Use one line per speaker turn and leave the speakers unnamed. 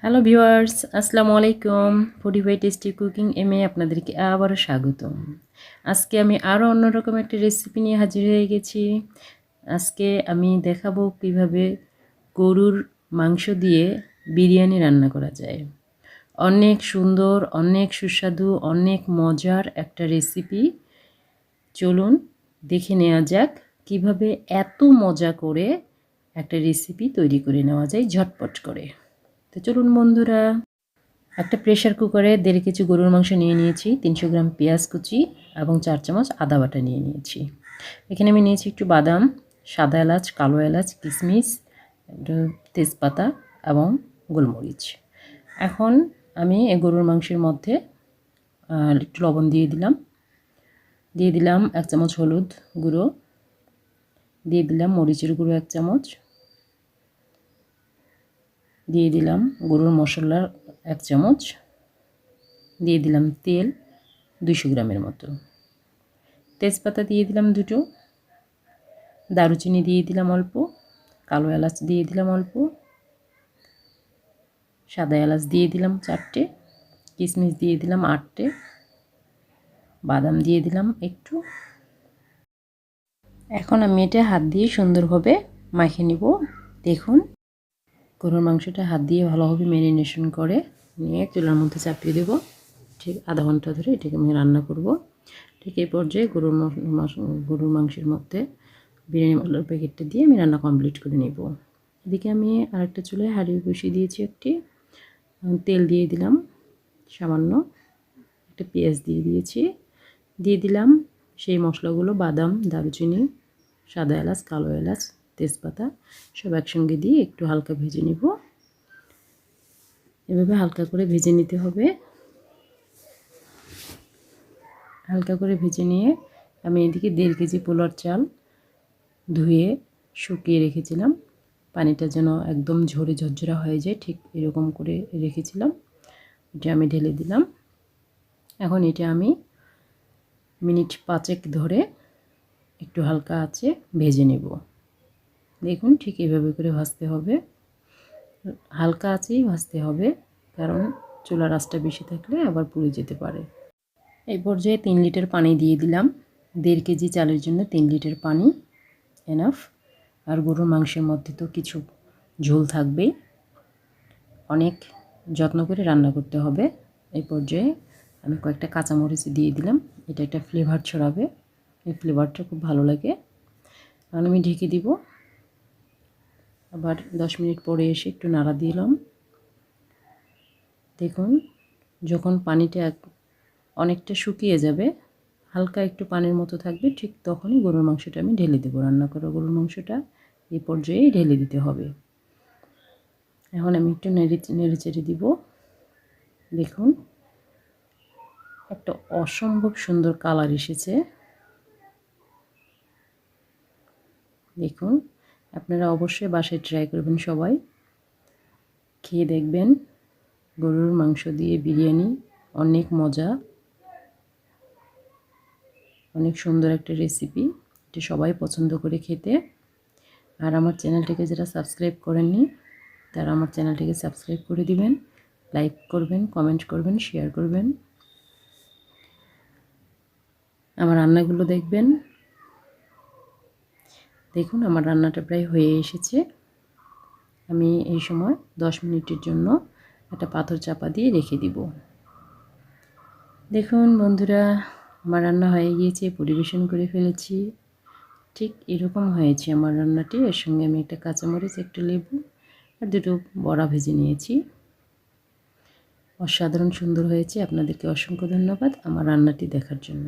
Hello viewers, আসসালামু আলাইকুম। Foodie by tasty cooking এমে আপনাদেরকে আবারও স্বাগতম। আজকে আমি আরও অন্যরকম একটা রেসিপি নিয়ে হাজির হয়ে গেছি। আজকে আমি দেখাবো কিভাবে গরুর মাংস দিয়ে বিরিয়ানি রান্না করা যায়। অনেক সুন্দর, অনেক সুস্বাদু, অনেক মজার একটা রেসিপি। চলুন দেখে নেওয়া যাক কিভাবে এত মজা করে একটা রেসিপি তৈরি করে নেওয়া যায় ঝটপট করে। তো চলুন বন্ধুরা, একটা প্রেশার কুকারে 1.5 কেজি গরুর মাংস নিয়ে নিয়েছি, 300 গ্রাম পেঁয়াজ কুচি এবং 4 চামচ আদা বাটা নিয়ে নিয়েছি। এখানে আমি নিয়েছি একটু বাদাম, সাদা এলাচ, কালো এলাচ, কিশমিশ, একটু তেজপাতা এবং গোলমরিচ। এখন আমি এই গরুর মাংসের মধ্যে একটু লবণ দিয়ে দিলাম 1 চামচ হলুদ গুঁড়ো, দিয়ে দিলাম মরিচের গুঁড়ো 1 চামচ, দিয়ে দিলাম গরুর মশলা 1 চামচ, দিয়ে দিলাম তেল 200 গ্রামের মতো, তেজপাতা দিয়ে দিলাম 2টো, দারুচিনি দিয়ে দিলাম অল্প, কালো এলাচ দিয়ে দিলাম অল্প, সাদা এলাচ দিয়ে দিলাম 4টে, কিশমিশ দিয়ে দিলাম 8টে, বাদাম দিয়ে দিলাম একটু। এখন আমি এটা হাত দিয়ে সুন্দরভাবে মাখিয়ে নিব। দেখুন, গরুর মাংসটা হাত দিয়ে ভালোভাবে ম্যারিনেশন করে নিয়ে চুলার মধ্যে চাপিয়ে দেব। ঠিক আধা ঘন্টা ধরে এটাকে আমি রান্না করব। ঠিক এই পর্যায়ে গরুর মাংসের মধ্যে বিরিয়ানি মশলার প্যাকেটটা দিয়ে আমি রান্না কমপ্লিট করে নেব। এদিকে আমি আরেকটা চুলায় হাঁড়ি বসিয়ে দিয়েছি, একটি তেল দিয়ে দিলাম সামান্য, একটা পেঁয়াজ দিয়ে দিয়েছি, দিয়ে দিলাম সেই মশলাগুলো বাদাম, দারুচিনি, সাদা এলাচ, কালো এলাচ, তেজপাতা সব একসঙ্গে দিয়ে একটু হালকা ভেজে নেব। এভাবে হালকা করে ভেজে নিতে হবে। হালকা করে ভেজে নিয়ে আমি এদিকে 1.5 কেজি পোলার চাল ধুয়ে শুকিয়ে রেখেছিলাম। পানিটা যেন একদম ঝরে ঝরঝরা হয়ে যায়, ঠিক এরকম করে রেখেছিলাম। এটা আমি ঢেলে দিলাম। এখন এটা আমি মিনিট 5 ধরে একটু হালকা আঁচে ভেজে নেব। দেখুন, ঠিক এভাবে করে ভাজতে হবে, হালকা আঁচেই ভাজতে হবে, কারণ চুলার আঁচটা বেশি থাকলে আবার পুড়ে যেতে পারে। এই পর্যায়ে 3 লিটার পানি দিয়ে দিলাম। 1.5 কেজি চালের জন্য 3 লিটার পানি এনাফ। আর গরুর মাংসের মধ্যে তো কিছু ঝোল থাকবেই, অনেক যত্ন করে রান্না করতে হবে। এই পর্যায়ে আমি কয়েকটা কাঁচামরিচ দিয়ে দিলাম, এটা একটা ফ্লেভার ছড়াবে, এই ফ্লেভারটা খুব ভালো লাগে। এখন আমি ঢেকে দিব। আবার 10 মিনিট পরে এসে একটু নাড়া দিলাম। দেখুন, যখন পানিটা অনেকটা শুকিয়ে যাবে, হালকা একটু পানির মতো থাকবে, ঠিক তখনই গরুর মাংসটা আমি ঢেলে দেবো। রান্না করা গরুর মাংসটা এই পর্যায়ে ঢেলে দিতে হবে। এখন আমি একটু নেড়ে চেড়ে দিব। দেখুন, একটা অসম্ভব সুন্দর কালার এসেছে। দেখুন, আপনারা অবশ্যই বাসায় ট্রাই করবেন, সবাই খেয়ে দেখবেন। গরুর মাংস দিয়ে বিরিয়ানি অনেক মজা, অনেক সুন্দর একটা রেসিপি, এটা সবাই পছন্দ করে খেতে। আর আমার চ্যানেলটিকে যারা সাবস্ক্রাইব করেননি তারা আমার চ্যানেলটিকে সাবস্ক্রাইব করে দিবেন, লাইক করবেন, কমেন্ট করবেন, শেয়ার করবেন, আমার রান্নাগুলো দেখবেন। দেখুন, আমার রান্নাটা প্রায় হয়ে এসেছে। আমি এই সময় 10 মিনিটের জন্য একটা পাথর চাপা দিয়ে রেখে দিব। দেখুন বন্ধুরা, আমার রান্না হয়ে গিয়েছে, পরিবেশন করে ফেলেছি। ঠিক এরকম হয়েছে আমার রান্নাটি। এর সঙ্গে আমি একটা কাঁচামরিচ, একটা লেবু আর 2টো বড়া ভেজে নিয়েছি। অসাধারণ সুন্দর হয়েছে। আপনাদেরকে অসংখ্য ধন্যবাদ আমার রান্নাটি দেখার জন্য।